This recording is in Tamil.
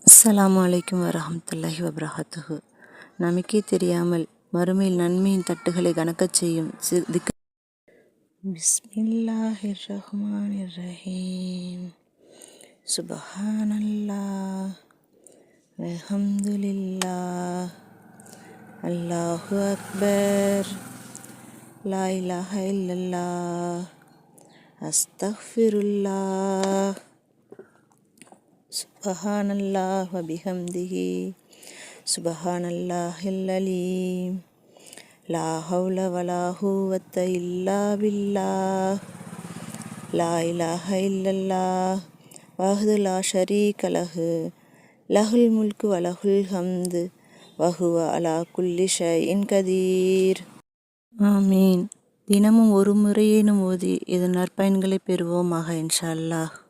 அஸ்ஸலாமு அலைக்கும் வரஹ்மத்துல்லாஹி வபரகாத்துஹு. நமக்கே தெரியாமல் மறுமையில் நன்மையின் தட்டுகளை கணக்கச் செய்யும் பிஸ்மில்லாஹிர் ரஹ்மானிர் ரஹீம். சுபஹானல்லாஹ் வல்ஹம்துலில்லாஹ் அல்லாஹு அக்பர் லா இலாஹ இல்லல்லாஹ் அஸ்தக்ஃபிருல்லாஹ் சுபஹானல்லாஹ் வபிஹம்திஹி சுபஹானல்லாஹில் அலீம். லா ஹவ்ல வலா குவத்த இல்லா பில்லாஹ். லா இலாஹ இல்லல்லாஹ் வஹ்து லா ஷரீக லஹு லஹுல் முல்கு வலஹுல் ஹம்து வஹுவ அலா குல்லி ஷைஇன் கதீர். ஆமீன். தினமும் ஒரு முறையேனும் ஓதி இதன் நற்பயன்களை பெறுவோமாக இன்ஷா அல்லாஹ்.